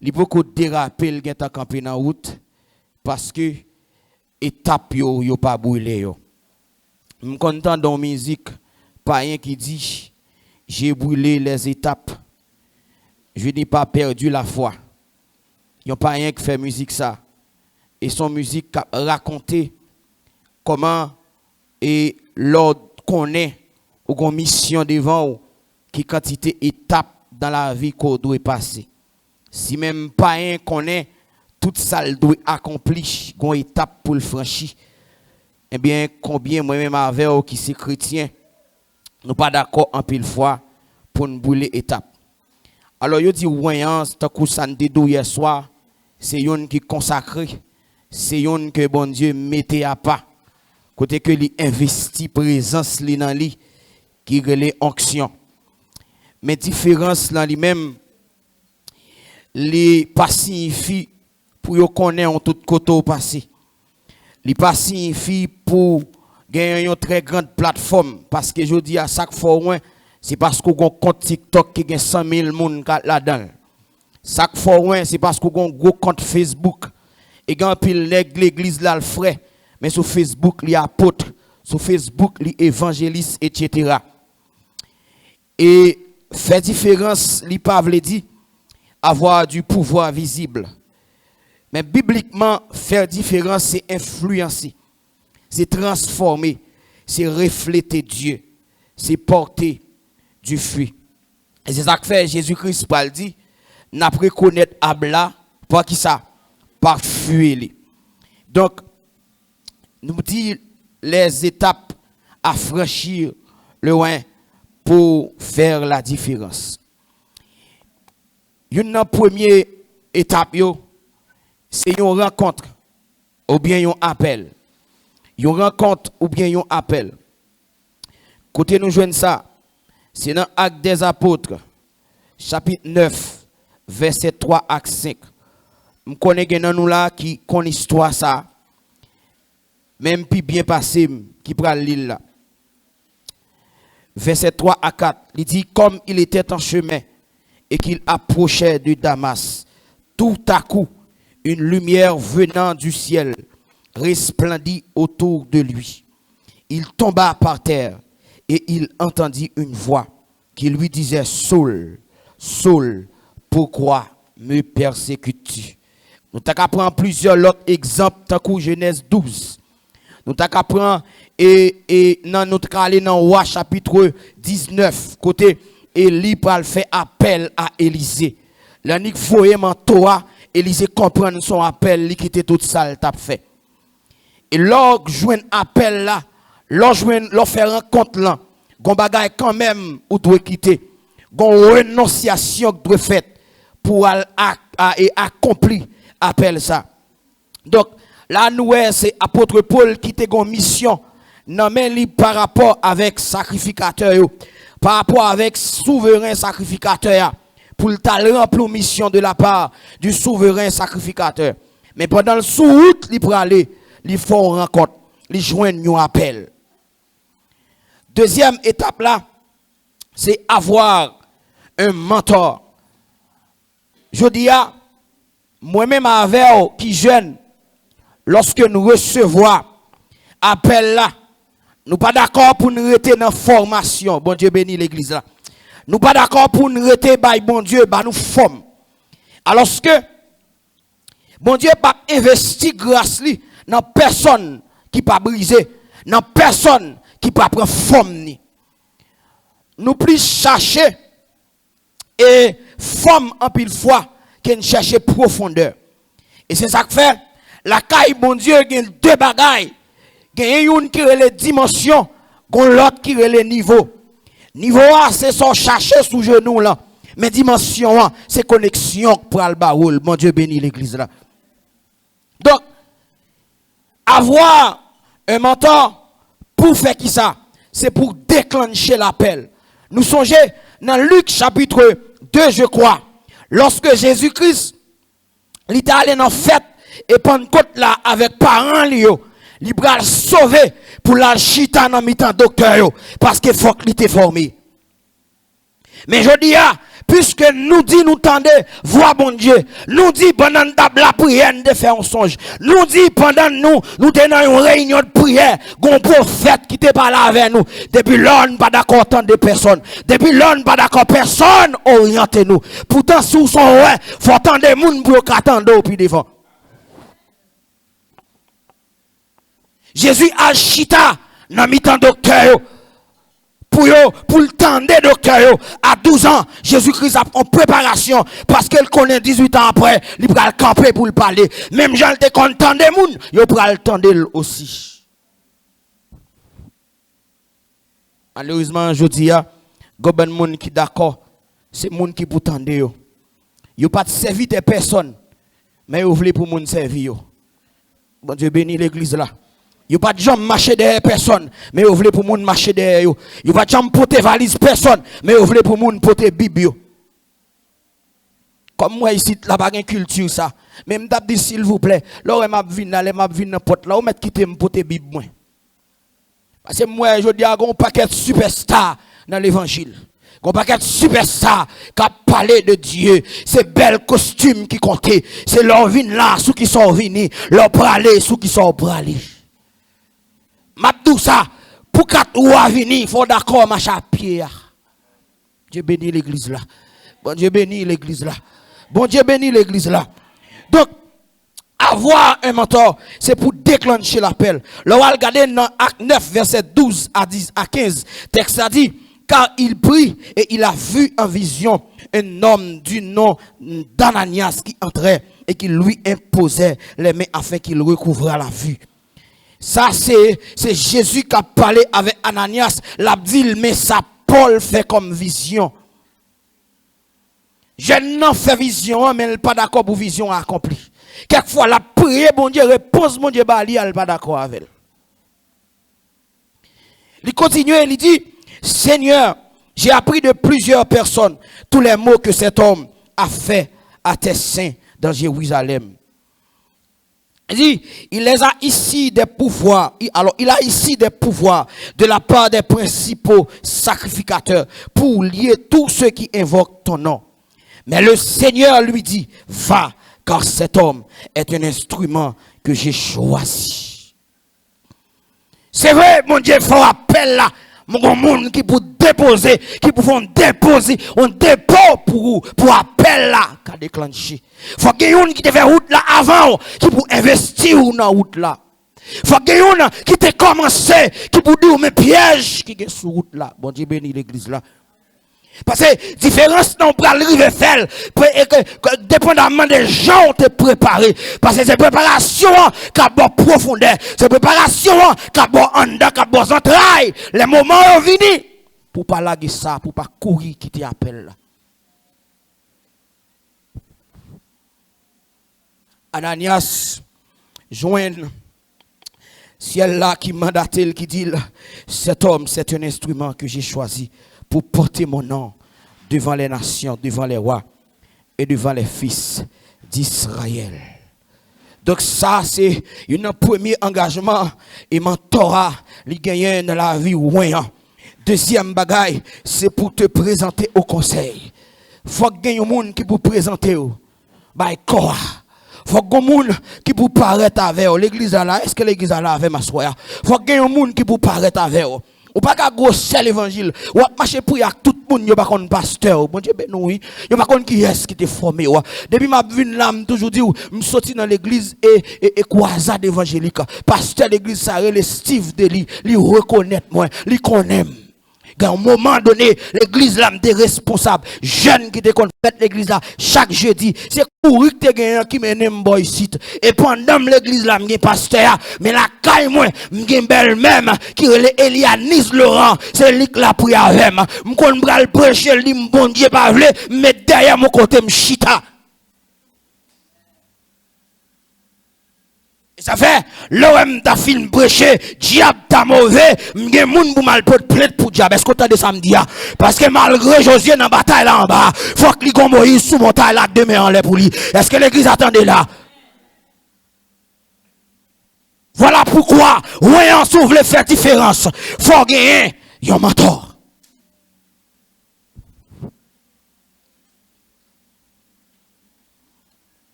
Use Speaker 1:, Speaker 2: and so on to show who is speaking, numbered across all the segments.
Speaker 1: Il beaucoup déraper le gars camper dans route parce que étape yo pas brûlé yo. Me content dans musique pas rien qui dit j'ai brûlé les étapes. Je n'ai pas perdu la foi. Yon pas rien qui fait musique ça. Et son musique raconter comment et l'ordre qu'on est ou qu'on mission devant ou qui quantité étape dans la vie qu'on doit passer. Si même pas un connaît toute ça doit accomplir une étape pour le franchir. Eh bien combien moi-même avec qui c'est chrétien nous pas d'accord en pile fois pour nous brûler étape. Alors yo dit voyance tant que ça nous hier soir c'est yon qui consacré, c'est yon que bon Dieu mettait à pas côté que li investi présence li dans li qui relè onction. Mais différence dans lui-même li pas signifie pour yo connaître en tout côté au passé. Li pas signifie pour gagner une très grande plateforme parce que je dis à chaque fois c'est parce qu'on a compte TikTok qui gagne 100 000 personnes là-dedans. Chaque fois c'est parce qu'on a un gros compte Facebook et quand pile l'église là le frère mais sur Facebook il y a apôtre, sur Facebook il évangéliste etc. Et fait différence li pas veut dire avoir du pouvoir visible. Mais bibliquement faire différence c'est influencer, c'est transformer, c'est refléter Dieu, c'est porter du fruit. Et c'est ça que fait Jésus-Christ parle dit n'a reconnaître Abla par qui ça par fruit. Donc nous dit les étapes à franchir le loin pour faire la différence. Une première étape c'est une rencontre ou bien un appel. Une rencontre ou bien un appel. Côté nous joignent ça, c'est dans Actes des Apôtres, chapitre 9, verset 3 à 5. Je connais dans nous là qui connaît histoire ça. Même puis bien passé qui prend l'île là. Verset 3 à 4, il dit comme il était en chemin et qu'il approchait de Damas, tout à coup une lumière venant du ciel resplendit autour de lui. Il tomba par terre et il entendit une voix qui lui disait Saul, Saul, pourquoi me persécutes-tu? Nous t'apprendre plusieurs autres exemples tant que Genèse 12. Nous t'apprendre et dans notre aller dans Roi chapitre 19 côté Élie pral fait appel à Élisée. L'anique foyer en Torah Élisée comprend son appel li qui était tout ça t'a fait. Et lors joint appel là, lors faire rencontre là, gon bagay quand même ou doit quitter. Gon renonciation doit fait pour accomplir appel ça. Donc là nous c'est apôtre Paul qui était gon mission nan men li par rapport avec sacrificateur yo, par rapport avec souverain sacrificateur pour le remplir mission de la part du souverain sacrificateur. Mais pendant le sous-route, il pour aller, il faut une rencontre, il joindre un appel. Deuxième étape là, c'est avoir un mentor. Je dis à moi-même avec qui jeune, lorsque nous recevons appel là, nous pas d'accord pour nous rester dans formation. Bon Dieu bénit l'église là. Nous pas d'accord pour nous rester by bon Dieu, bah nous forme. Alors que bon Dieu pas investi grâce li dans personne qui pas brisé, dans personne qui pas prendre forme ni. Nous plus chercher et forme en pile fois qu'on cherche profondeur. Et c'est ça que fait la caille bon Dieu gagne deux bagailles. Gagne une qui relève dimension, gagne l'autre qui relève niveau. Niveau A, c'est son chercher sous genou là. Mais dimension A, c'est connexion pour le baroul. Mon Dieu bénit l'église là. Donc, avoir un mentor pour faire qui ça? C'est pour déclencher l'appel. Nous songez dans Luc chapitre 2, je crois. Lorsque Jésus-Christ, il est allé dans fête et Pentecôte là avec parents lio. Il va sauver pour la chita dans mi-temps docteur parce qu'il faut qu'il était formé. Mais je dis puisque nous dit nous tendez, voix bon Dieu. Nous dit pendant table la prière, nous faire un songe. Nous dit pendant nous tenons une réunion de prière, gon prophète qui te parle avec nous. Depuis là, on pas d'accord tant de personnes. Depuis là, on pas d'accord personne orientez nous. Pourtant, sous son ouais, faut attendre des gens pour attendre au puis devant. Jésus a chita dans mi-temps docteur pour le temps de docteur à 12 ans. Jésus-Christ a en préparation parce qu'elle connaît 18 ans après, il va le camper pour le parler. Même Jean te content des moun, il va le tendre aussi. Malheureusement, je dis a goben moun qui d'accord, c'est moun qui pour tendre yo. Yo pas servi des personnes, mais yo voulez pour moun servir yo. Bon Dieu bénit l'église là. Yo pas de jambes marcher derrière personne, mais vous voulez pour moun marcher derrière yo. Yo pas de jambes porter valise personne, mais vous voulez pour moun porter bible yo. Comme moi ici la pas une culture ça. Même m't'a dit s'il vous plaît, là m'a vinn n'importe là, ou mettre quitter me porter bible moi. Parce que moi je dis à un paquet de superstar dans l'évangile. Un paquet de superstar qui a parlé de Dieu. C'est bel costume qui comptait. C'est leur vin là, ceux qui sont venus, leur praler, ceux qui sont pralés. Mabdou ça, pour quatre ou à venir, il faut d'accord marcher à pied. Dieu bénit l'église là. Bon Dieu bénit l'église là. Bon Dieu bénit l'église là. Donc, avoir un mentor, c'est pour déclencher l'appel. Le va regarder dans Acte 9, verset 12 à 10 à 15. Texte a dit, car il prie et il a vu en vision un homme du nom d'Ananias qui entrait et qui lui imposait les mains afin qu'il recouvre la vue. Ça, c'est Jésus qui a parlé avec Ananias. L'a dit, mais ça, Paul fait comme vision. Je n'en fais vision, mais elle n'est pas d'accord pour vision accomplie. Quelquefois, la prière, bon Dieu, réponse, bon Dieu, elle n'est pas d'accord avec elle. Il continue, il dit, Seigneur, j'ai appris de plusieurs personnes tous les mots que cet homme a fait à tes saints dans Jérusalem. Il dit, il les a ici des pouvoirs. Alors, il a ici des pouvoirs de la part des principaux sacrificateurs pour lier tous ceux qui invoquent ton nom. Mais le Seigneur lui dit, va, car cet homme est un instrument que j'ai choisi. C'est vrai, mon Dieu, il faut appel là. Mon monde qui pour déposer, qui pour faire déposer, on dépôt pour appel là, qu'a déclenché. Faut qu'il y ait un qui te fait route là avant, qui pour investir dans route là. Faut qu'il y ait un qui te commencé, qui pour dire mes pièges qui est sur route là. Bon Dieu bénit l'église là. Parce que différence non pour arriver faire dépendamment des gens te préparer parce que c'est préparation qui a bon profondeur, c'est préparation qui a bon en dedans, qui a bon entrailles. Les moments sont venus pour pas laguer ça, pour pas courir qui t'appelle là. Ananias joint ciel là qui mandate qui dit cet homme c'est un instrument que j'ai choisi pour porter mon nom devant les nations, devant les rois et devant les fils d'Israël. Donc ça, c'est un premier engagement et mentorat, il gagne dans la vie. Deuxième bagaille, c'est pour te présenter au conseil. Faut qu'il y ait un monde qui pour présenter au corps. Faut qu'il y ait un monde qui pour paraître avec l'église là. Est-ce que l'église là avec ma soeur? Faut qu'il y ait un monde qui pour paraître avec eux. Ou pas qu'à grosser l'évangile. Ou à marcher pour y a tout le monde, yo pas qu'on pasteur. Bon Dieu, ben oui. Yo pas qu'on qui est qui te formé. Depuis ma vie là, toujours dit, me sorti dans l'église et croisade évangélique. Pasteur l'église, ça le Steve Deli, lui reconnaître moi, lui connaît. À un moment donné, l'église là m'était responsable. Jeune qui te fait l'église là chaque jeudi. C'est courir que te qui mène boy site. Et pendant l'église là m'gen pasteur, mais la caille moi m'gen belle même qui relè Elianis Laurent, c'est lui qui l'a pris avec moi. M'kon bral prêcher li bon Dieu pas vle, mais derrière mon côté m'chita. Ça fait, l'OM ta film prêché, diable ta mauvais, m'gen moun pour mal porte plainte pour diable. Est-ce que t'as de samedi? Parce que malgré Josué dans bataille là en bas, faut que li Moïse sous montagne là demain en l'air pour lui. Est-ce que l'église attendait là? Voilà pourquoi, voyons si vous voulez faire différence, faut gagner, yon mentor.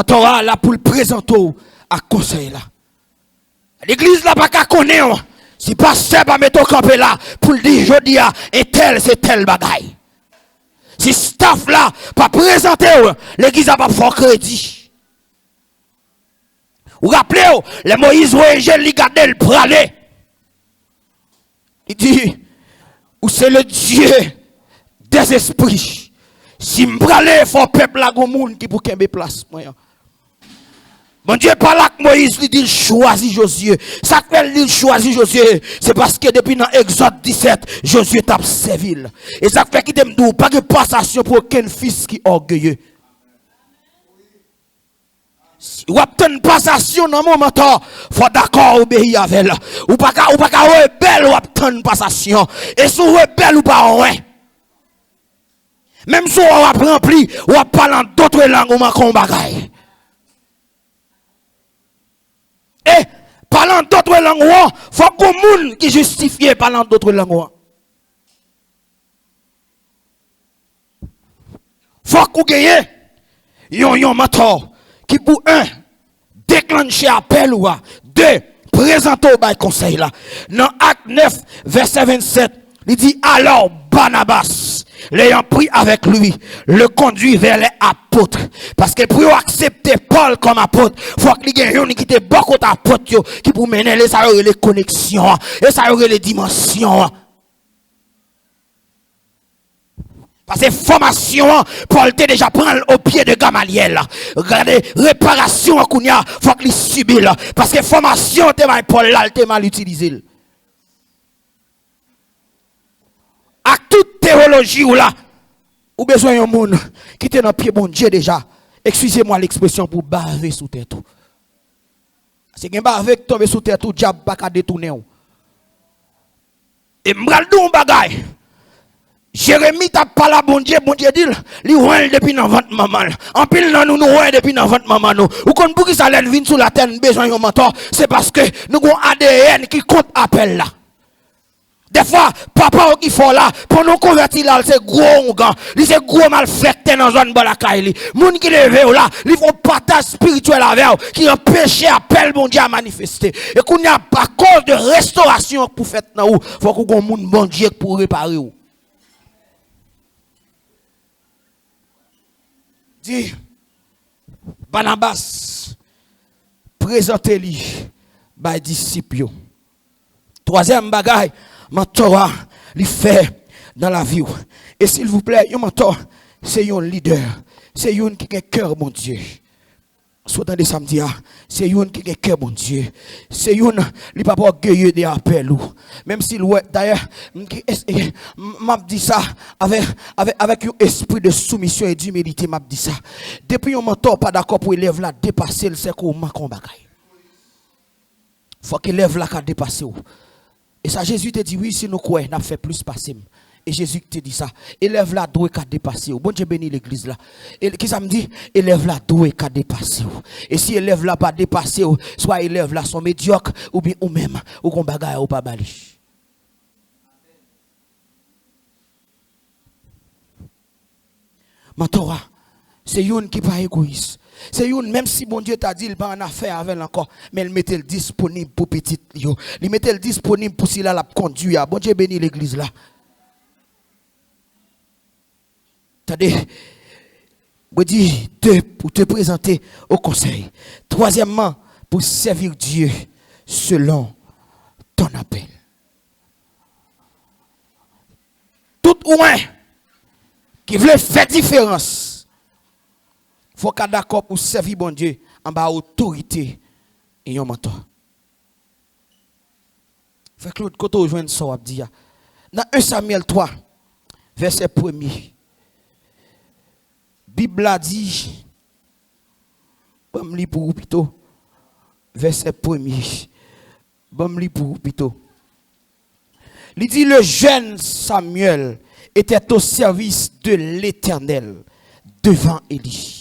Speaker 1: Torah là pour le présenter à conseil là. L'église là pas qu'à connaître. Si pasteur pas mettre au campé là pour le dire jodi a et tel c'est tel bagaille. Si staff là pas présenter l'église a pas fort crédit. Vous rappelez les Moïse Roégel li gardé le pralé. Il dit ou c'est le Dieu des esprits. Si m'pralé faut peuple la gon moun qui pour kembe place moi. Mon Dieu parle avec Moïse, il dit choisis Josué. Ça fait il choisit Josué, c'est parce que depuis dans Exode 17, Josué t'a servi. Et ça fait qu'il t'aime d'où pas de passation pour aucun fils qui est orgueilleux. Si vous avez une passation dans mon moment, faut d'accord obéir avec elle. Ou pas rebelle ou obtenir une passation. Et si vous rebelle ou pas ouais. Même si vous avez rempli ou avez parlé d'autres langues ou marquons bagaille. Et parlant d'autres langues, il faut que les gens qui justifient parlant d'autres langues. Il faut que vous gagnez yon mentor qui pour un déclencher appel ou deux présenter au conseil là. Dans Acte 9 verset 27, il dit alors Barnabas l'ayant pris avec lui, le conduit vers les apôtres. Parce que pour accepter Paul comme apôtre, il faut qu'il y ait qui ait beaucoup d'apôtres qui pour mener les connexions, et ça aurait les dimensions. Parce que formation, Paul te déjà prendre au pied de Gamaliel. Regardez, réparation, il faut qu'il subisse. Parce que formation, Paul là, te mal utilisé. À toute théologie ou là, ou besoin d'un monde qui était dans le pied bon Dieu déjà. Excusez-moi l'expression pour baver sous tête. C'est qu'un baver qui tombe sous tête, diable pas qu'à détourner. Et m'bral dou bagay. Jérémie t'a parlé à bon Dieu dit, li ouin depuis dans votre maman. En pile nan nous ouin depuis dans votre maman nous. Ou kon pour qui ça l'aide vinn sous la terre besoin yon mentor, c'est parce que nous avons ADN qui compte appel là. Des fois, papa qui font là, pour nous convertir là, c'est gros ongan, c'est gros malfecté dans la zone de la caille. Moun qui lève là, ils font partage spirituel avec eux, qui empêche appel bon Dieu à manifester. Et qu'on y a pas cause de restauration pour faire dans ou, faut qu'on moun bon Dieu pour réparer ou. Dis, Barnabas, présentez-lui, by disciples. Troisième bagaille, mentor, il fait dans la vie. Et s'il vous plaît, un mentor, c'est un leader. C'est un qui a un cœur, mon Dieu. Soit dans les samedis, c'est un qui a un cœur, mon Dieu. C'est un qui pas orgueilleux des appels. Même s'il ouais, d'ailleurs, m'a dit ça avec un esprit de soumission et d'humilité, m'a dit ça. Depuis un mentor pas d'accord pour élève là dépasser le cercle ou manquon bagaille. Faut qu'il élève là qu'à dépasser. Et ça, Jésus te dit, oui, si nous croyons, n'a fait plus passer. Et Jésus te dit ça. Élève là, doit qu'à dépasser. Bon Dieu bénit l'église là. Et qui ça me dit? Élève là, doit qu'à dépasser. Et si élève là pas dépasser, soit élève là sont médiocres, ou bien ou même, ou qu'on bagaille ou pas bali. Mentora, c'est une qui pas égoïste. C'est une, même si bon Dieu t'a dit, il pas en affaire avec elle encore, mais il mettait le disponible pour petit yo. Il mettait le disponible pour s'il a la conduire. Bon Dieu bénit l'église là. Attendez, je dis deux pour te présenter au conseil. Troisièmement, pour servir Dieu selon ton appel. Tout ouin qui veut faire différence. Faut qu'à d'accord pour servir bon Dieu en bas autorité et un mentor. Fait que l'autre côté rejoint ça on dit dans 1 Samuel 3 verset 1er. Bible a dit bon li pour plutôt verset 1er. Bon li pour plutôt. Il dit le jeune Samuel était au service de l'Éternel devant Élie.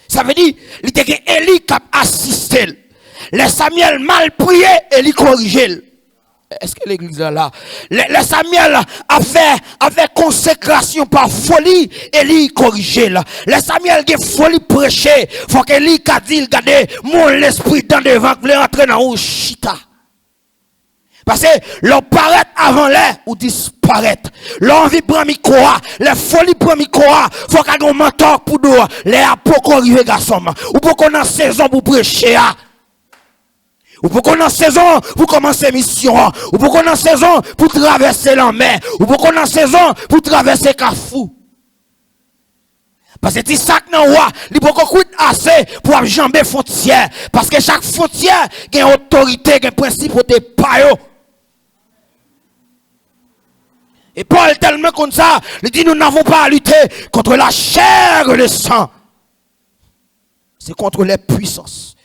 Speaker 1: Ça veut dire, il était que Élie qui a assisté. Les Samuel mal prié, Élie corrigé. Est-ce que l'église est là? Le Samuel a fait consécration par folie et lui corriger là. Le Samuel qui folie prêcher, faut que lui qu'a dit, regardez, mon l'esprit dans devant, voulait rentrer dans ou chita. Parce que l'on paraît avant l'air ou disparaître. L'envie prend micro, les folies prend micro, faut qu'il y ait un mentor pour nous, les apôtres arrivent garçon. Ou pour qu'on ait saison pour prêcher. Ou pour qu'on ait saison pour commencer mission. Ou pour qu'on ait saison pour traverser la mer. Ou pour qu'on ait saison pour traverser Kafou. Parce que si ça n'a pas, il faut qu'on coûte assez pour jamber frontière. Parce que chaque frontière a une autorité, a un principe pour te payer. Et Paul tellement comme ça, il dit nous n'avons pas à lutter contre la chair et le sang. C'est contre les puissances.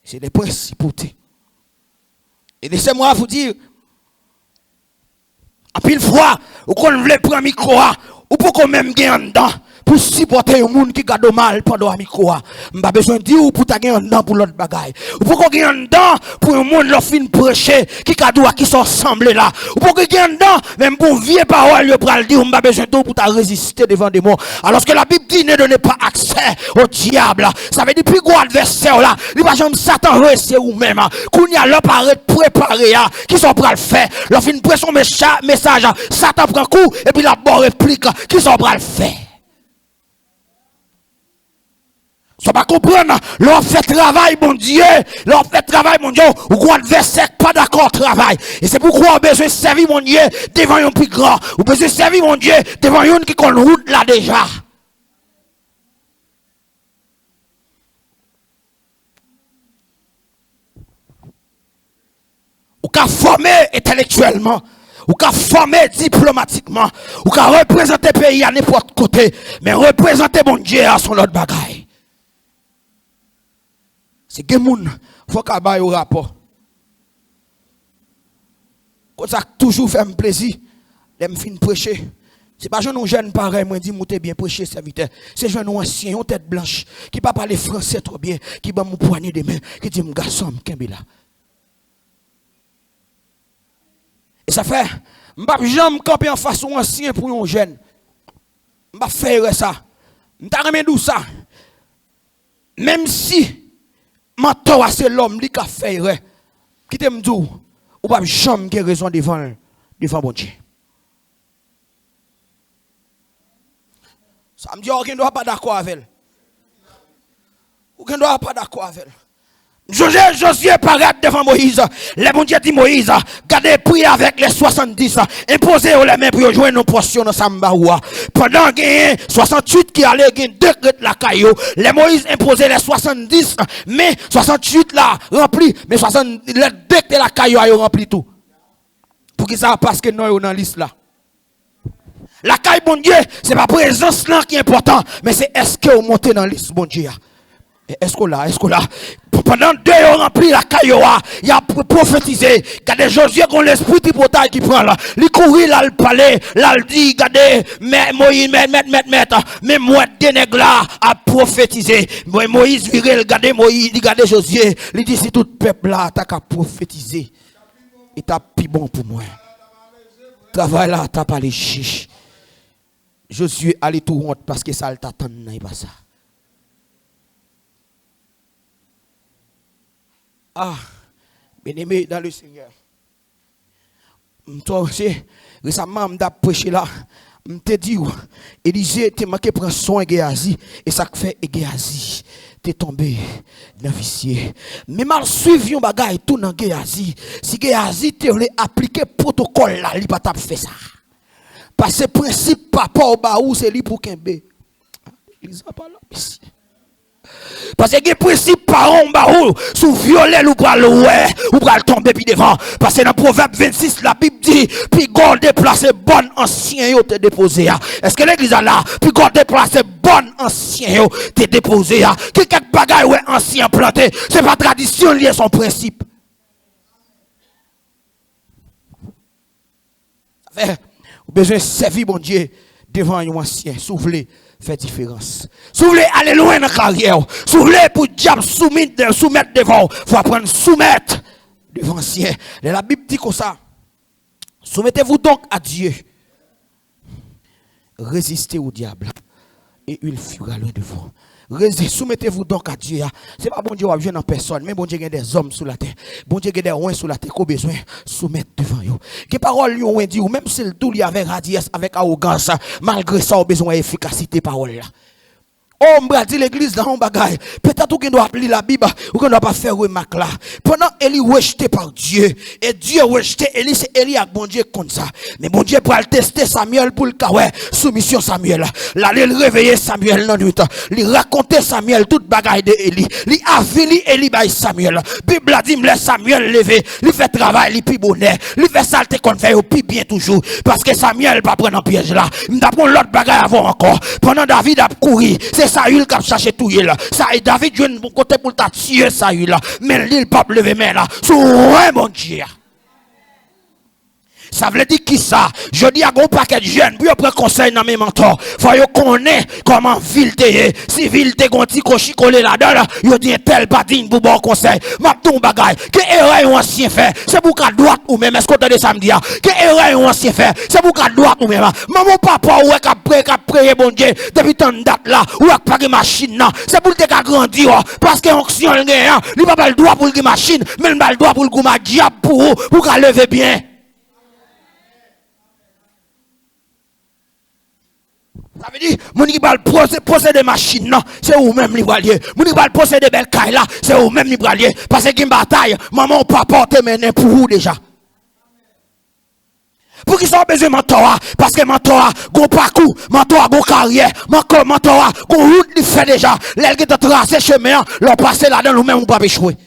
Speaker 1: C'est les principautés. Et laissez-moi vous dire, à pile fois, ou qu'on veut prendre un micro, ou pour qu'on même gagne dedans, pour supporter un monde qui garde mal pendant un micro. Je n'ai pas besoin de dire ou pour gagner dedans pour l'autre bagaille. Ou pour qu'on gagne dedans pour un monde qui fin prêcher, qui sont semblés là. Ou pour qu'on gagne dedans, même pour vieille parole, il va dire, je n'ai pas besoin de pour résister devant des mots. Alors que la Bible dit, ne donnez pas accès au diable. Ça veut dire, plus gros adversaire là, il va jamais Satan rester ou même. Qu'on y a là, préparé, qui sont prêts à le faire. Leur fin prêcher son message, Satan prend coup, et puis la bonne réplique, qui sont prêts à le faire. Ça va comprendre, l'on fait travail, mon Dieu, l'on fait travail, mon Dieu, ou quoi adversaire pas d'accord travail. Et c'est pourquoi on a besoin de servir, mon Dieu, devant un plus grand. Ou besoin de servir, mon Dieu, devant une qui connaît route là déjà. Ou qu'à former intellectuellement, ou qu'à former diplomatiquement, ou qu'à représenter le pays à n'importe côté, mais représenter, mon Dieu, à son autre bagaille. C'est que moun faut qu'à bailler au rapport. Quand ça toujours fait un plaisir, l'aime fin prêcher. C'est pas jeune jeune pareil, moi dit moutez bien prêcher serviteur. C'est jeune ancien, une tête blanche qui pas parler français trop bien, qui bat mon poignet de main, qui dit mon garçon kembe là. Et ça fait m'pa jamais camper en face un ancien pour un jeune. M'pa faire ça. M'ta remet dou ça. Même si mentor c'est l'homme qui a fait qui te m'dou ou pas jamais qui raison devant bon Dieu. Ça me dit qu'on ne doit pas d'accord avec elle. Ou qu'on ne doit pas d'accord avec elle. Josué paraît devant Moïse. Le bon Dieu dit Moïse, gardez prier avec les 70, imposez les mains pour jouer nos portions dans Sambaoua. Pendant qu'il 68 qui allaient gagner 2 crêtes la caillou, les Moïse imposait les 70, mais 68 là rempli, mais 60 les 2 de la caillou a rempli tout. Pour qui ça parce que nous dans la liste là. La caille bon Dieu, c'est pas présence là qui est important, mais c'est est-ce que vous montez dans la liste bon Dieu. Est-ce que là, pendant 2 heures rempli la cailloua, il a prophétisé. Regardez Josué qu'on l'esprit tripotal qui prend là. Il courit là le palais, là il dit, regardez, Moïse, mais moi des nègres là a prophétisé. Moïse viré, regardez Moïse, regardez Josué, il dit si tout peuple là t'a qu'à prophétiser. Et t'as plus bon pour moi. Travail là, t'as pas les chiches. Josué allez tout honte parce que ça t'attend n'est pas ça. Ah, bien-aimé dans le Seigneur. Toi aussi, récemment, je prêché là. Je te dis, Élisée, tu manqué prendre soin de Géasi. Et ça fait Géasi. Tu es tombé dans le vicier. Mais mal suivi un bagage tout dans Géasi. Si Géasi te voulait appliquer protocole là, il va pas faire ça. Parce que le principe, papa au baou, c'est lui pour Kembe. Il n'est pas là, ici. Parce que les principes parents baou sous violet ou pral ou pral tomber puis devant parce que dans Proverbe 26 la Bible dit puis God déplacer bon ancien yo te déposé. Est-ce que l'église a là puis God déplacer bon ancien yo te déposé qui quelque bagaille ouais ancien planté c'est pas tradition lié son principe. Ça fait besoin de servir bon Dieu devant un ancien souffler fait différence. Si vous voulez aller loin dans la carrière, si vous voulez pour diable soumettre devant, il faut apprendre à soumettre devanciers. La Bible dit comme ça. Soumettez-vous donc à Dieu. Résistez au diable et il fuira loin de vous. Soumettez-vous donc à Dieu. Ce n'est pas bon Dieu qui vient en personne, mais bon Dieu a des hommes sous la terre. Bon Dieu a des rois sous la terre qu'on a besoin de soumettre devant eux. Que parole lui ont dit, ou même si le tout lui avec radiesse, avec arrogance, malgré ça, on a besoin d'efficacité parole là. Oh, on va dire l'église dans un bagage. Peut-être qu'on doit appeler la Bible ou qu'on ne doit pas faire remarque là. Pendant Élie rejeté par Dieu, et Dieu rejeté Élie, c'est Élie avec bon Dieu comme ça. Mais bon Dieu pour tester Samuel pour le cas, ouais, soumission Samuel. Là, il réveiller Samuel dans la nuit. Il raconter Samuel toute bagaille de Élie. Il avili Élie by Samuel. Bible a dit, me laisse Samuel lever. Il fait travail, il puis bonheur. Il fait saleté qu'on fait, il puis bien toujours. Parce que Samuel va prendre un piège là. Il va prendre l'autre bagaille avant encore. Pendant David a couru, c'est Saül qui a cherché tout là. Ça et David joue de côté pour ta tuer Saül là. Mais l'île pas lever main là. C'est vrai mon Dieu. Ça veut dire qui ça? Je dis à un paquet de jeunes, puis après conseil dans mes mentors. Faut qu'on connaisse comment ville t'es. Si ville t'es gonti cochi collé là-dedans, yo dit tel patine pour bon conseil. M'a ton bagay. Que erreur ancien fait? C'est pour qu'à droite ou même est-ce qu'on t'a dit samedi? Que erreur ancien fait? C'est pour qu'à droite ou même. Maman papa ou qu'a prier bon Dieu depuis tant de date là ou qu'a pas machine là. C'est pour te qu'a grandi parce que onction le gain, il pas le droit pour le machine, mais il pas le droit pour le gouma diable pour qu'à lever bien. Ça veut dire, mon qui va posséder des machines, non, c'est ou même libralier. Mon qui va posséder des belles cailles là, c'est ou même libralier. Parce que une bataille, maman ou papa te mené pour vous déjà. Pour qu'ils soient besoin de mentor, parce que mentor, gon parcours, mentor, gon carrière, mentor, gon route, il fait déjà. L'elle qui te tracé chemin, l'on passe là-dedans, nous même ou pas échouer.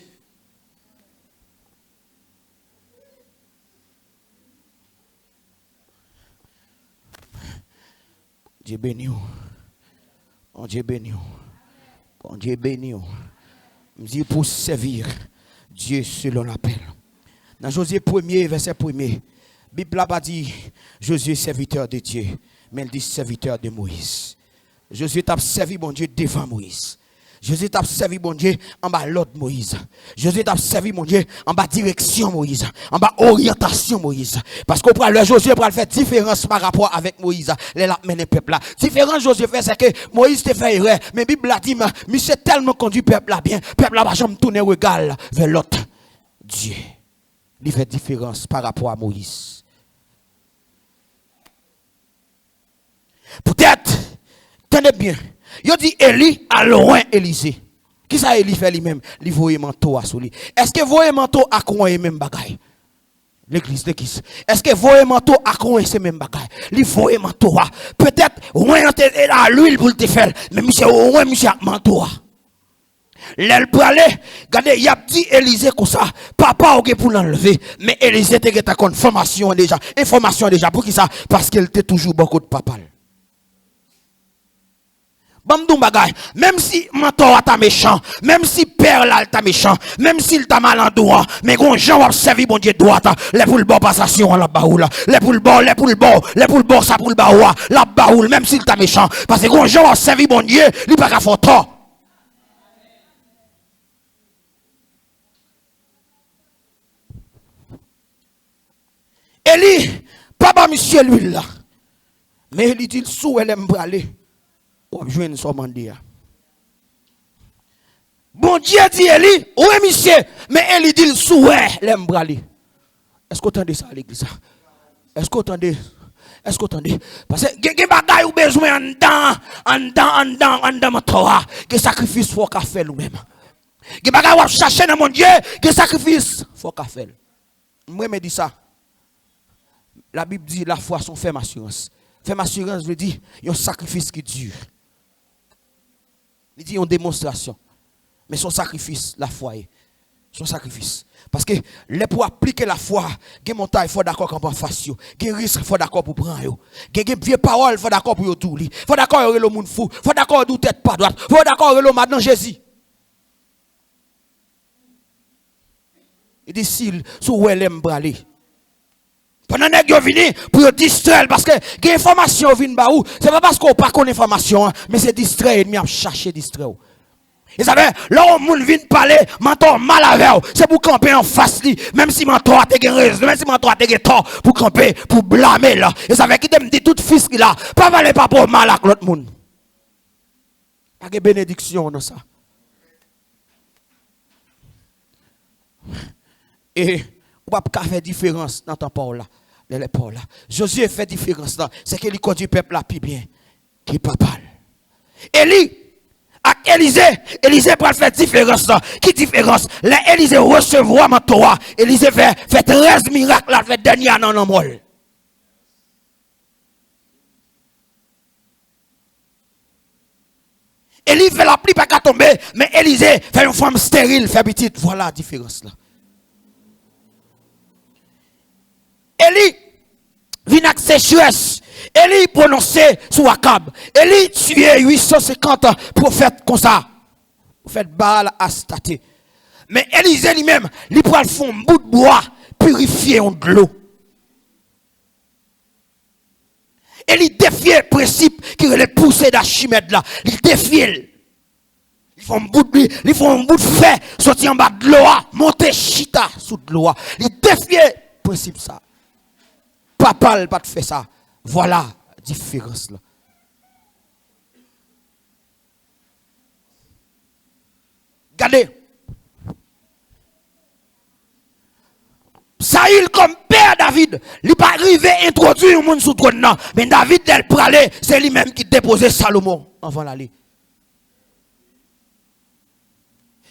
Speaker 1: Dieu béni. Bon Dieu béni. Bon Dieu béni. Je dis pour servir Dieu selon l'appel. Dans Josué 1er, verset 1er, la Bible n'a pas dit Josué serviteur de Dieu, mais elle dit serviteur de Moïse. Josué t'a servi bon Dieu devant Moïse. Josué t'a servi mon Dieu en bas l'autre Moïse. Josué t'a servi mon Dieu en bas direction Moïse, en bas orientation Moïse. Parce qu'on prend le Josué pour faire différence par rapport avec Moïse. Les la mené peuple là. Différence Josué fait c'est que Moïse te fait erreur, mais la Bible a dit mais c'est tellement conduit peuple là bien, peuple là va jamais tourner regard vers l'autre Dieu. Il fait différence par rapport à Moïse. Peut-être tenez bien. Il dit Élie à loin Élisée. Qui ça Élie fait lui-même? Il voyait manteau à lui. Est-ce que voyez manteau à quoi même bagaille? L'église de qui? Est-ce que voyez manteau à quoi c'est même bagaille? Il voyait manteau à. Peut-être loin à l'huile pour te faire, mais monsieur au moins monsieur manteau à. L'elle pour aller, regardez, il y a dit Élisée comme ça, papa ok pour l'enlever, mais Élisée était ta information déjà pour qui ça? Parce qu'elle était toujours beaucoup de papa. Même si mentor ta méchant, même si père là ta méchant, même s'il t'a mal en droit, mais quand Jean va servir bon Dieu droit, les pour le bon passation la baoula, les pour le bon ça pour le baoua, la baoule même s'il t'a méchant, parce que quand Jean va servir bon Dieu, il pas qu'à faire tort. Élie, papa monsieur lui là. Mais il dit sous elle aime aller. Ou jouer son mandia. Bon Dieu dit Élie, oui monsieur, mais Élie dit sous l'aime aller. Est-ce que vous entendez ça à l'église? Est-ce que vous entendez? Est-ce que vous entendez? Parce que il y a des bagailles ou besoin en dedans mon Torah, que sacrifice faut qu'a faire nous-mêmes. Il y a des bagailles ou chercher dans mon Dieu, que sacrifice faut qu'a faire. Moi me dit ça. La Bible dit la foi son ferme assurance. Ferme assurance veut dire un sacrifice qui dure. Il dit une démonstration. Mais son sacrifice, la foi est. Son sacrifice. Parce que pour appliquer la foi, il montagne, il faut d'accord qu'on fasse. Il risque, il faut d'accord pour prendre. Il vieux parole, il faut d'accord pour tout. Il faut d'accord avec le monde fou. Il faut d'accord pour tête pas droite. Il faut d'accord avec le maintenant Jésus. Il dit s'il sous elle aime braler. Pendant que vous venez pour distraire, parce que les informations viennent ba ou, c'est pas parce qu'on pas connaît information, mais c'est distraire, ennemi a chercher distraire. Et ça fait, là où moun vient parler, mentor mal avec, c'est pour camper en face li, même si mentor a te raison, même si mentor a te tort, pour camper, pour blâmer là. Et ça fait qu'il te dit tout fils qui là, pas valer pas pour mal avec l'autre moun. Pas de bénédiction dans ça. Et on va pas faire différence dans ton port là, dans les ports là. Josué fait différence là, c'est qu'il conduit le peuple là plus bien, qui pas parle. Élie, avec Élisée pour faire différence là. Qui différence? Là, Élisée recevoir ma Torah. Élisée fait 13 miracles là, fait dernier an en molle. Élie fait la pluie pas qu'à tomber, mais Élisée fait une femme stérile, fait petite. Voilà la différence là. Élie vient avec sécheresse. Élie prononcé sous Akab. Élie tué 850 prophètes comme ça. Prophète Baal Astaté. Mais Élisée lui-même, il prend le fond bout de bois, purifier de l'eau. Et il défie le principe qui est poussé d'Archimède là. Il défie. Ils font un bout de fer, sortir en bas de l'eau, monter chita sous de l'eau. Il défie le principe ça. Papa n'a pas fait ça. Voilà la différence là. Regardez. Saül comme père David, il n'est pas arrivé à introduire le monde sous trône. Mais David, del pralé, c'est lui-même qui déposait Salomon avant l'aller.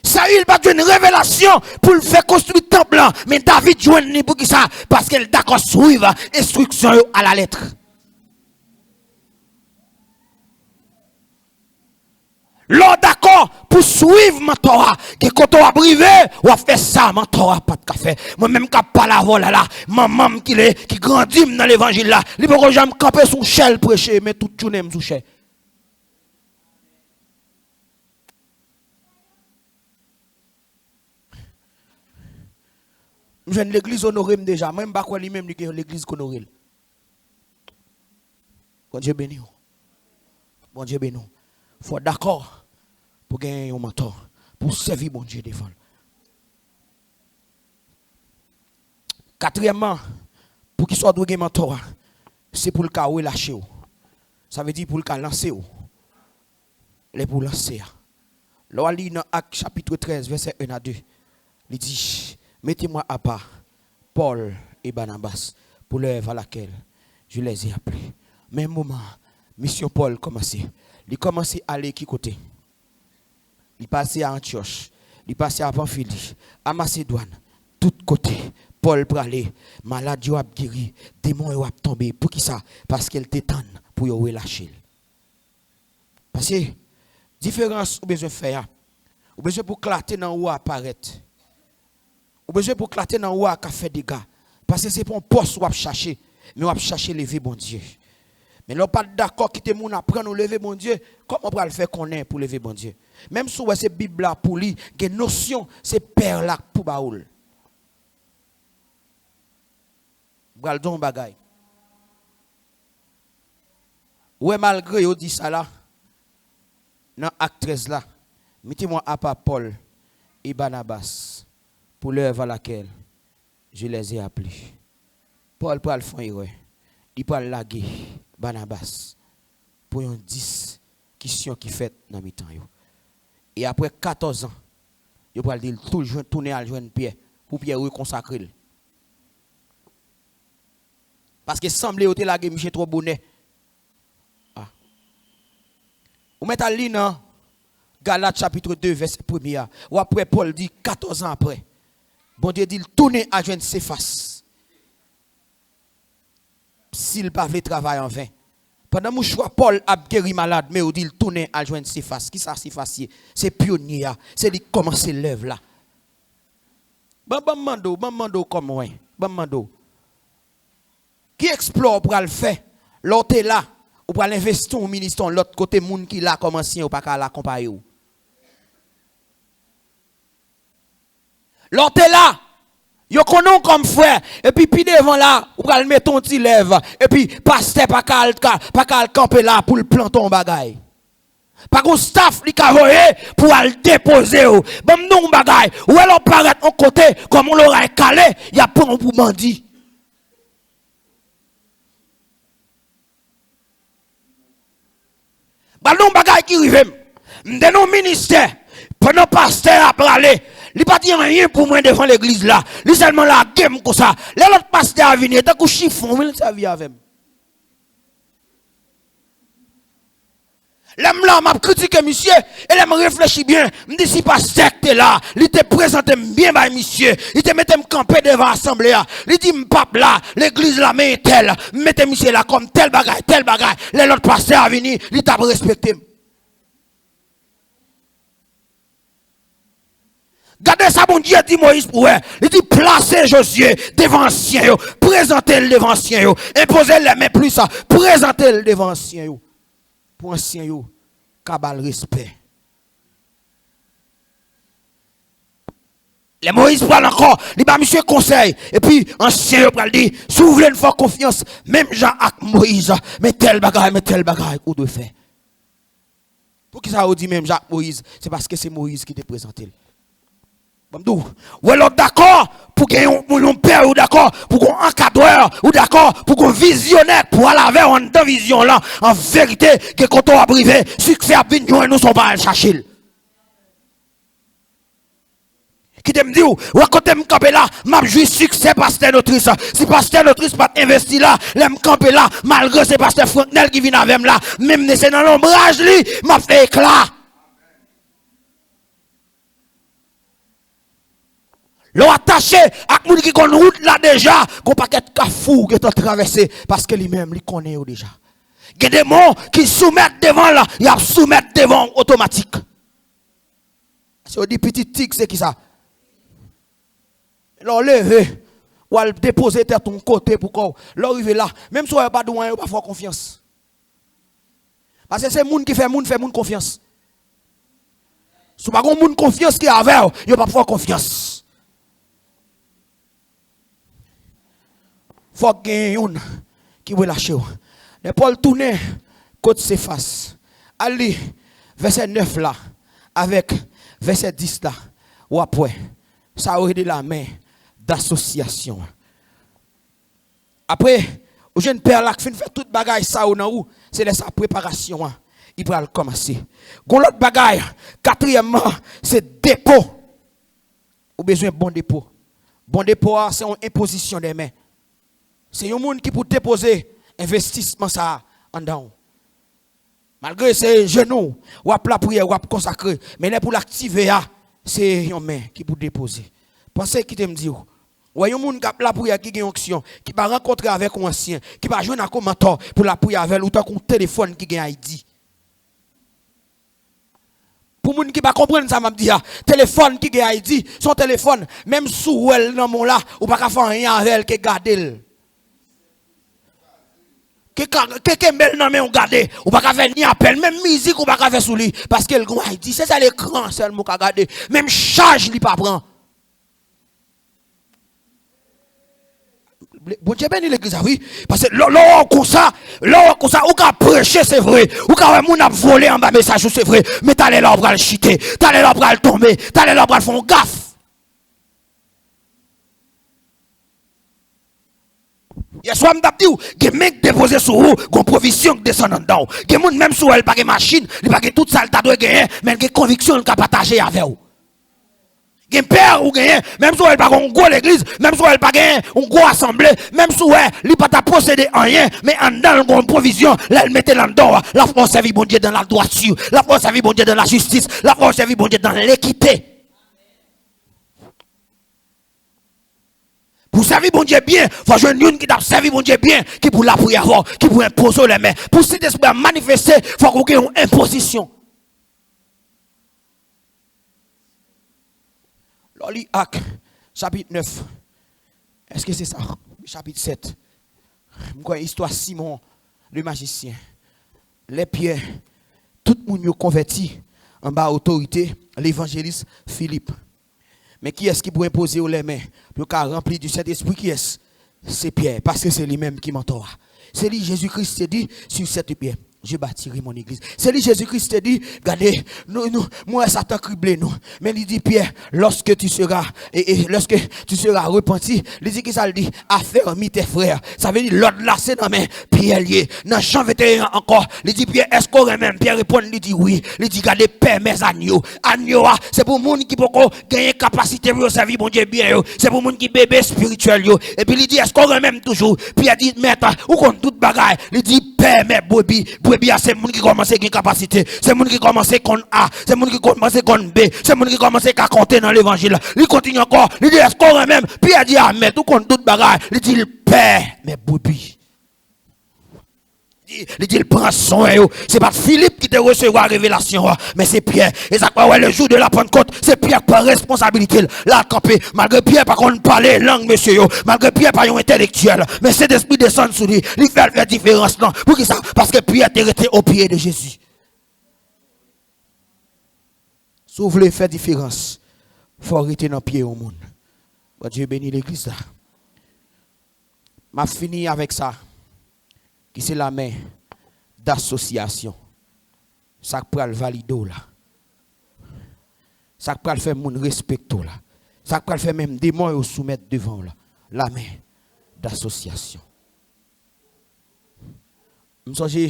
Speaker 1: Saül n'a pas eu une révélation pour le faire construire le temple. Mais David joue pour qui ça? Parce qu'elle est d'accord suivre l'instruction à la lettre. L'on d'accord pour suivre ma Torah. Que quand on a privé, on a fait ça, ma Torah pas de café. Moi-même, qui pas la voix là, maman qui grandit dans l'évangile là, il faut que j'aime camper sous chel prêcher, mais tout le monde sous chel. Je viens de l'église honorée déjà, même pas quoi lui-même l'église honorée. Bon Dieu béni. Bon Dieu béni. Faut d'accord pour gagner un mentor, pour servir bon Dieu devant. Quatrièmement, pour qu'il soit doué mentor, c'est pour le cas où il lâche. Ça veut dire pour le cas lancer. Les pour lancer. Là, on lit dans Actes chapitre 13, verset 1 à 2. Il dit, mettez-moi à part Paul et Barnabas pour l'œuvre à laquelle je les ai appelés. Même moment, mission Paul commençait. Il commençait à aller qui côté? Il passait à Antioche, il passait à Pamphylie, à Macédoine, tout côté. Paul pralé, malade a guéri, démon a tombé. Pour qui ça? Parce qu'elle t'étonne pour y relâcher. Parce que différence ou besoin faire, ou besoin pour clater dans ou apparaître. Ou besoin pour clater dans ou à faire des dégâts. Parce que c'est pour un poste ou à chercher, mais on va chercher lever bon Dieu. Mais l'on pas d'accord qui te moun apprend nous lever bon Dieu, comment on va le faire qu'on est pour lever bon Dieu? Même si c'est Bible là pour lui, que notion c'est père là pour baoul. Galdon bagay. Ouais malgré on dit ça là dans acte 13 là, mettez-moi à part Paul et Barnabas pour l'œuvre à laquelle je les ai appelés. Paul pour le faire erreur. Il peut laguer Barnabas pour une 10 questions qui fait dans mi temps. Et après 14 ans, il peut dire toujours tourner à joindre Pierre pour Pierre reconsacrer. Parce que semblait que laguer Michel trop bonnet. Ah. Ou mettez à lire dans Galates chapitre 2 verset 1er. Ou après Paul dit 14 ans après. Bon Dieu dit tourner à joindre ses faces. S'il pas veut travailler en vain. Pendant que choix Paul a guéri malade, mais il dit tourner à joindre ses faces. Qui ça ses faces? C'est pionnier, c'est lui commencer l'œuvre là. Bamando comme moi. Bamando. Qui explore pour le faire? L'autre est là, ou pour l'investir au ministère, l'autre côté moun qui l'a commencé ou pas qu'à l'accompagner. L'autre est là. Yo konon comme frère et puis devant là ou pral mettre ton petit lèvre et puis pasteur pas qu'à camper là pour le planter ton bagay. Pas qu'on staff li ka voye pour aller déposer. Bon non bagay, ou elle paraît en côté comme on l'aurait calé, il y a pas pour bandit. Bah non bagay qui rive. M'de non ministère, pendant pasteur a parlé, li pas dit rien pour moi devant l'église là. Li seulement la game comme ça. Les autres pasteurs a venir, tant que chiffon, il sa vie avec. L'aime là, m'a critiqué monsieur, et l'aime réfléchit bien. Me dit si pas secte là, il te présente bien bah monsieur, il te mette me camper devant l'assemblée. Il dit m'pape là, l'église là mais tel, mettez monsieur là comme tel bagay. Les autres pasteurs à venir, il t'a respecté. Gardez ça, bon Dieu, dit Moïse pour elle. Il dit, placez Josué devant ancien, présentez-le devant ancien, imposez les mains plus ça, présentez-le devant ancien. Pour ancien, cabal respect. Les Moïse parle encore, il va monsieur conseil, et puis ancien, il dit, si vous voulez une fois confiance, même Jean avec Moïse, mais tel bagage, ou de fait. Pour qui ça vous dit même Jacques Moïse, c'est parce que c'est Moïse qui te présenté. Ou alors d'accord pour qu'il y ait un père, ou d'accord pour qu'on encadreur, ou d'accord pour qu'on visionnaire pour aller vers une vision là, en vérité, que quand on a privé, succès à venir, nous sommes pas à chercher. Qui te me dit, ou quand tu me camper là, m'a joué succès pasteur notrice. Si pasteur notrice pas investi là, l'aime camper là, malgré c'est pasteur Franknel qui vient avec là, même c'est dans l'ombrage lui, m'a fait éclat. L'on attaché à moun qui connaît route là déjà, qu'on paquet kafou qui est traversé parce que lui-même il connaît déjà. Il y a des mots qui soumettent devant là, il y a soumettre devant automatique. Si on dit petit tic, c'est qui ça? L'on levé, ou al déposer ton côté pour qu'on l'arrive là, même si on n'a pas de moyen, on n'a pas faire confiance. Parce que c'est moun qui fait moun confiance. Si on n'a pas moun confiance qui est avec, il n'a pas faire confiance. Faut gagner une qui veut lâcher. Les Paul tourne côté ses faces. Allez, verset 9 là, avec verset 10 là, ou après, ça aurait de la main d'association. Après, au jeune père là qui fait toute bagaille ça ou non, c'est sa préparation. Il va commencer. Gon l'autre bagaille, quatrièmement, c'est dépôt. Ou besoin de bon dépôt. Bon dépôt, c'est une imposition des mains. C'est un monde qui peut déposer investissement ça en dedans. Malgré ses genoux, ou à la prière, ou à consacrer, mais pour l'activer, c'est un main qui peut déposer. Pensez qui te me dit, ou un monde qui a la prière qui a une onction, qui va rencontrer avec un ancien, qui va jouer un commentaire pour la prière avec ou un téléphone qui a ID. Pour les gens qui ne comprennent pas ça, je dis, téléphone qui a ID, son téléphone, même sous elle, dans mon là, ou pas faire rien avec elle qui garde. Quelqu'un bel non mais on garde ou pas faire ni appel même musique ou pas faire sous lui parce que le gars dit c'est ça l'écran seulement qu'a garder même charge li pas prend. Bon Dieu béni l'église oui parce que l'or comme ça ou qu'a prêcher c'est vrai ou qu'a moun a volé en bas message c'est vrai mais t'allais là pour le chiter t'allais là pour le tomber t'allais là pour faire gaffe. Hier soir, je dit, que mec déposé sur vous, qu'on provision qui descend en dedans. Que moun même sur elle pas de machine, il pas toute ça ta doit gagner, mais que conviction qu'a partager avec vous. Que père ou gagner, même sur elle pas un gros l'église, même sur elle pas gagner un gros assemblée, même sur elle, il pas ta posséder en rien, mais en dedans une provision, là elle mettait là dedans, la France servir bon Dieu dans la droiture, la France servir bon Dieu dans la justice, la France servir bon Dieu dans l'équité. Pour servir bon Dieu bien, il faut jouer une qui t'a servi bon Dieu bien, qui pour la prière, qui pour imposer les mains. Pour cet esprit à manifester, il faut qu'on ait une imposition. Loli Acte, chapitre 9. Est-ce que c'est ça? Chapitre 7. Histoire Simon, le magicien. Les pierres, tout le monde converti en bas autorité, l'évangéliste Philippe. Mais qui est-ce qui peut imposer les mains pour qu'il rempli du Saint-Esprit? Qui est-ce? C'est Pierre, parce que c'est lui-même qui m'entoure. C'est lui, Jésus-Christ s'est dit sur cette pierre. je bâtirai mon église. C'est lui Jésus-Christ te dit, regardez, moi Satan criblé nous. Mais il dit Pierre, lorsque tu seras repenti, il dit que ça le dit, affermis tes frères. Ça veut dire l'ordre là c'est dans mes Pierre lié. Dans Jean 21 encore, il dit Pierre, est-ce qu'on même Pierre répond, il dit oui. Il dit regardez père mes agneaux. Agneaux c'est pour monde qui peut gagner capacité pour servir bon Dieu bien. C'est pour monde qui bébé spirituel yo. Et puis il dit est-ce qu'on même toujours. Pierre dit maître, ou qu'on toute bagaille. Il dit père mes brebis c'est monde qui commence à gagner capacité. C'est monde qui commence à compter A, c'est monde qui commence à compter B, c'est monde qui commence à compter dans l'évangile. Il continue encore, il dit est-ce qu'on même Pierre dit amen, tout compte toute bagaille. Il dit père mes brebis. Il dit, il prend soin. C'est pas Philippe qui te recevra la révélation, mais c'est Pierre. Et ça, le jour de la Pentecôte, c'est Pierre qui prend responsabilité. Là, campé, malgré Pierre, par contre, parler langue, monsieur, malgré Pierre, par un intellectuel, mais cet esprit descend sur lui. Il fait la différence, non. Pour qui ça? Parce que Pierre était resté au pied de Jésus. Si vous voulez faire différence, il faut arrêter dans le pied au monde. Bon Dieu bénit l'église là. Je finis avec ça. Qui c'est la main d'association. Ça peut le valider là. Ça peut le faire moun respecter là. Ça peut le faire même démon au soumettre devant là. La main d'association. Je me souviens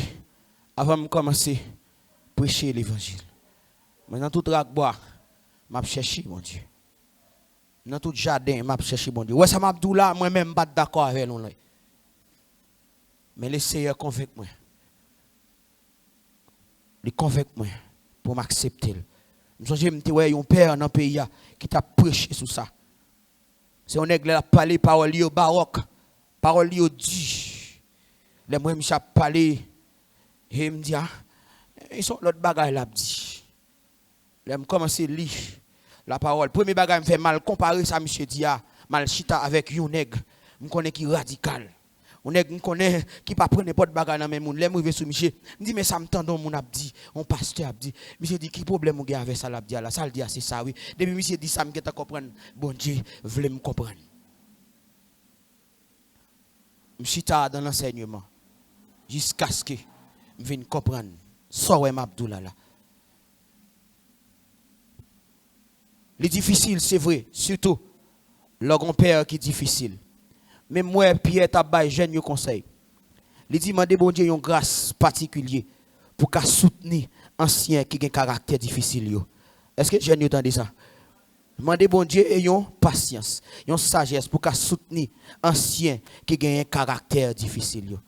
Speaker 1: avant de commencer à prêcher l'évangile. Maintenant tout rac-bois, m'a cherché mon Dieu. Dans tout jardin, m'a cherché mon Dieu. Ouais ça m'a dit là, moi même pas d'accord avec nous là. Mais le Seigneur convainc moi. Il convainc moi pour m'accepter. Je me dis, ouais, il y a un père dans le pays qui t'a prêché sur ça. C'est un aigle qui a parlé parole au baroque, parole au dit. Les moi, je parlé et me dit, ils sont l'autre bagaille là dit. Là, je commence à lire la parole. Premier bagaille me fait mal comparer ça, monsieur Dia, mal chita avec un aigle. Je connais qui radical. On est connaît qui pas prendre n'importe bagarre dans même monde les rivé sous Michel me dit mais ça me tend mon abdi on pasteur abdi Michel dit qui problème ou avec ça l'abdi là ça le dit c'est ça oui depuis Michel dit ça me get comprendre bon Dieu veut me comprendre Michel ta dans l'enseignement jusqu'à ce que me vienne comprendre ça ouais m'abdoula là les difficile c'est vrai surtout le grand-père qui est difficile. Mais moi, Pierre Tabay, jeune conseil. Il dit, demandez bon Dieu une grâce particulière pour qu'à soutenir ancien qui a un caractère difficile. Est-ce que jeune entendez ça? Demandez bon Dieu une patience, une sagesse pour qu'à soutenir ancien qui a un caractère difficile.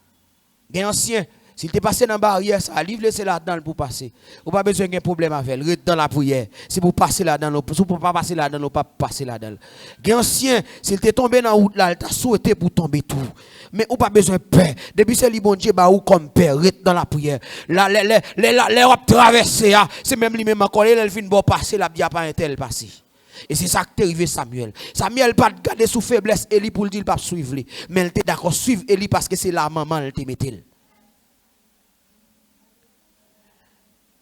Speaker 1: Un ancien, s'il te passé dans la barrière, ça livre laisser là-dedans pour passer. Ou pas besoin d'un problème avec elle, dans la prière. Si vous passez là-dedans, si vous ne pas passer là-dedans, vous pas passer là-dedans. Un ancien, s'il te tombé dans la route là, il t'a souhaité pour tomber tout. Mais ou pas besoin de peur. Depuis c'est le bon Dieu, bah ou comme père, reste dans la prière. Là, les traverser, c'est même lui-même encore, il fin bon passer, là, il n'y a pas un tel passé. Et c'est ça qui est arrivé Samuel. Samuel pas garder sous faiblesse Eli pour le dire pas suivre lui, mais il était d'accord suivre Eli parce que c'est la maman elle te mettait.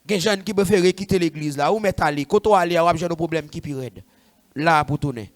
Speaker 1: Gen gens qui préfèrent quitter l'église là ou mettre aller quand on aller on a besoin de problème qui pire là pour tourner.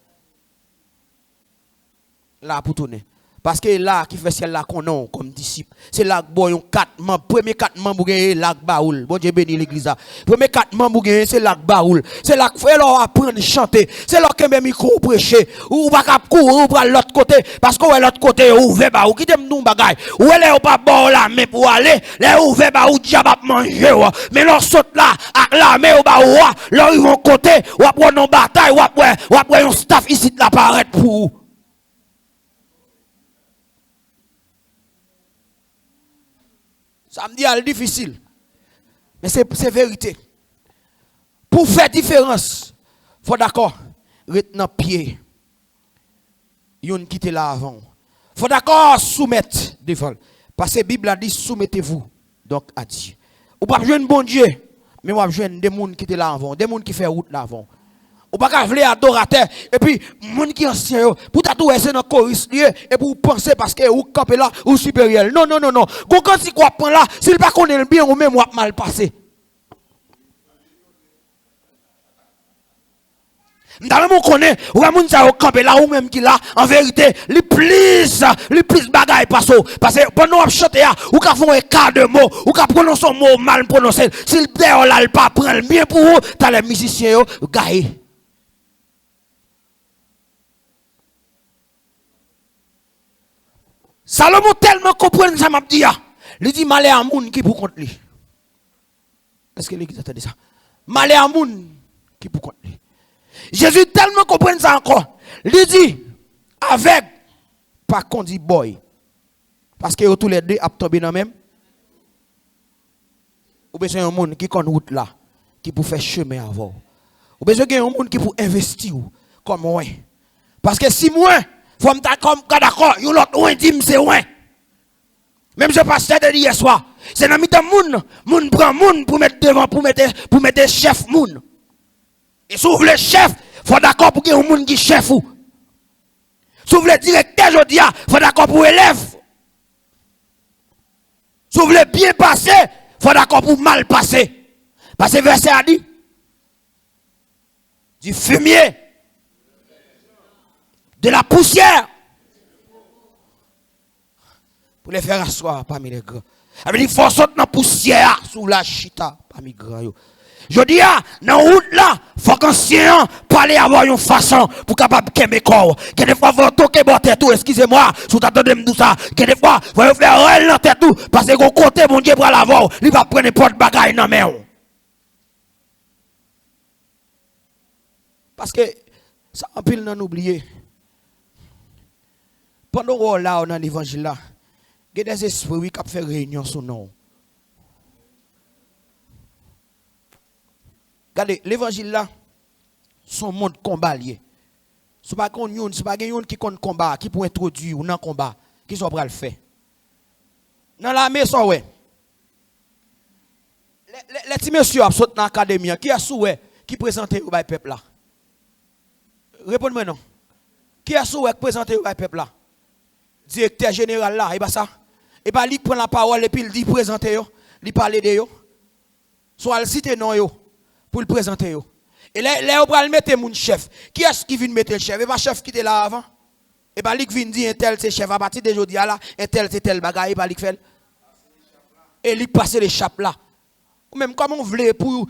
Speaker 1: Là pour tourner. Parce que là qui fait celle là qu'on a comme disciple. C'est là que bon 4 membres, premier 4 membres gagner là que baoul. Bon Dieu béni l'église là. Premier 4 membres gagner c'est là que baoul. C'est là que fait leur apprendre chanter. C'est là que même micro prêcher ou pas cap courir ou pour l'autre côté parce que l'autre côté ouvert ba ou qui t'aime nous bagaille. Ou elle est pas bon là mais pour aller, les ouvert ba ou diable manger. Mais leur saute là avec l'armée au ba ou leur ils vont côté ou après non bataille ou après un staff ici là paraître pour ça me dit c'est difficile. Mais c'est vérité. Pour faire différence, il faut d'accord, retenir pied. Yon quitte là avant. Il faut d'accord soumettre devant. Parce que la Bible a dit soumettez-vous donc à Dieu. Ou pas besoin de bon Dieu, mais on besoin des gens qui étaient là avant, des gens qui font route là avant. Ou pas qu'à vouloir adorateur et puis monde qui ancien pour t'atouer c'est dans chorus et pour penser parce que ou camper là ou supérieur. Non. Quand si quoi prend là, s'il pas connaît le bien ou même mal passé. M'ta même connaît, ou moun sa yo campé là ou même qui là en vérité, li plus bagaille parce que pendant on chante ou ka font un quart de mot, ou ka prononcer un mot mal prononcé, s'il d'ailleurs là il pas prendre bien pour vous, t'as les musiciens yo gaé. Salomon tellement comprend ça m'a dit, il dit malheur à moun qui pour compte lui. Est-ce que l'église a dit ça? Malheur à moun qui pour compte lui. Jésus tellement comprend ça encore. Il dit avec pas qu'on dit boy parce que tous les deux a tombé dans même. Ou besoin un monde qui connaît route là qui pour faire chemin avant. Ou besoin un monde qui pour investir comme moi. Parce que si moi faut me comme d'accord, yon l'autre ouin dit c'est ouin. Même je pasteur de hier soir, c'est dans mi-temps moun prend moun pour mettre devant pour mettre chef moun. Et si vous voulez chef, faut d'accord pour que un moun qui chef ou. Si vous voulez directeur jodi a, faut d'accord pour élève. Si vous voulez bien passer, faut d'accord pour mal passer. Parce que verset a dit du fumier, de la poussière, pour les faire asseoir parmi les grands. Il faut sortir dans la poussière sous la chita parmi les grands. Je dis, dans la route là, il faut qu'un sien parle avoir une façon pour capable de corps. Que des fois, il faut toquer bon tête tout, excusez-moi, si vous attendez de ça. Que des fois, il faut faire réel dans tête tout, parce que vous côté, mon Dieu, pour l'avoir, il va prendre n'importe bagaille dans la main. Parce que, ça, en pile, non oublié. Pendant qu'on est là, dans l'évangile là, il y a des esprits qui fait réunion sur nous. Regardez, l'évangile là, son monde combat lié. Ce n'est pas quelqu'un qui compte combat, qui peut introduire ou dans le combat, qui sont prêts à le faire. Dans l'armée, ça ouais. Les petits messieurs qui sont dans l'académie, qui a souhait, qui présente au peuple là? Répondez-moi non. Qui a souhait présenter au peuple là? Directeur général là, et pas ça. Et pas lui prend la parole et puis il dit présenter yo, il parle de yo. Soit il cite non yo pour le présenter yo. Et là on va le mettre mon chef. Qui est-ce qui vient mettre le chef? Et pas chef qui était là avant. Et pas lui qui vient dire un tel c'est chef à partir de aujourd'hui là, un tel c'est tel bagaille, et pas lui qui fait. Et lui passer les chapes là. Ou même comme on voulait pour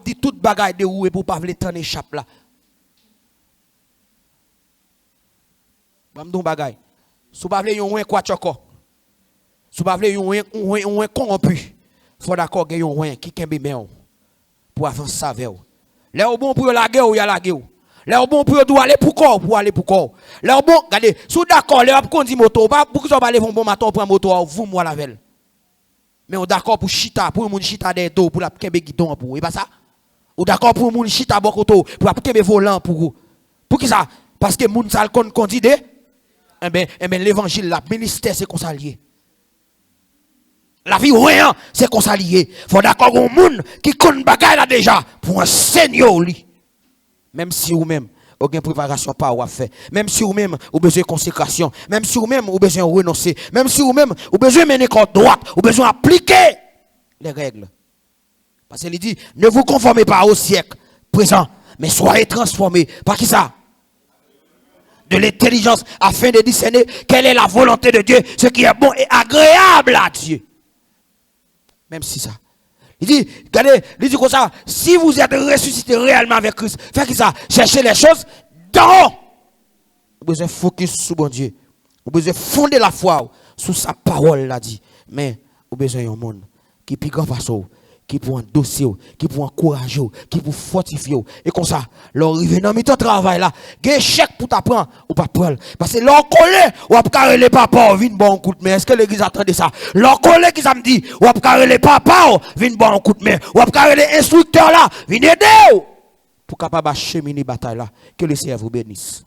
Speaker 1: dire toute bagaille de ou et pour pas vouloir tendre les chapes là. Bam don bagaille. Si vous voulez yon quoi choko. Si vous voulez yon corrompu. Faut d'accord que yon qui kembe men pour avancer avec vous. Là au bon pour la guerre ou y a la guerre. Là au bon pour aller pour corps pour aller pour corps. Là au bon regardez, si d'accord là pour conduire moto pas pour que ça va aller bon matin prendre moto vous moi la veille. Mais on d'accord pour chita pour moun chita des dos pour la kembe guidon pour et pas ça. Ou d'accord pour moun chita bokoto pour la kembe volant pour vous. Pour qui ça? Parce que moun ça conduit eh bien, l'évangile, la ministère, c'est qu'on s'allie. La vie, rien, c'est qu'on s'allie. Faut d'accord au monde qui connaît bagaille là déjà pour enseigner lui. Même si vous-même, aucune préparation pas à faire. Même si vous-même, vous besoin de consécration. Même si vous-même, vous besoin de renoncer. Même si vous-même, vous besoin de mener compte droite. Vous besoin d'appliquer les règles. Parce qu'il dit, ne vous conformez pas au siècle présent, mais soyez transformés. Par qui ça? De l'intelligence afin de discerner quelle est la volonté de Dieu, ce qui est bon et agréable à Dieu. Même si ça. Il dit, regardez, il dit comme ça, si vous êtes ressuscité réellement avec Christ, faites ça, cherchez les choses d'en haut. Vous besoin de focus sur bon Dieu. Vous besoin de fonder la foi sur sa parole, là dit. Mais vous besoin d'un monde qui pique en face, qui pour un dossier, qui pour encourager, qui pour fortifier. Et comme ça, l'arrivée dans le travail là, il y a un chèque pour t'apprendre ou pas prendre. Parce que l'on collé, ou pas carrer les papas, vient bon coup de main. Est-ce que l'église attendait ça? L'on collé qui ça me dit, ou pas carrer les papas, vient bon coup de main. Ou pas carrer les instructeurs là, vient aider. Pour capable cheminer bataille là. Que le Seigneur vous bénisse.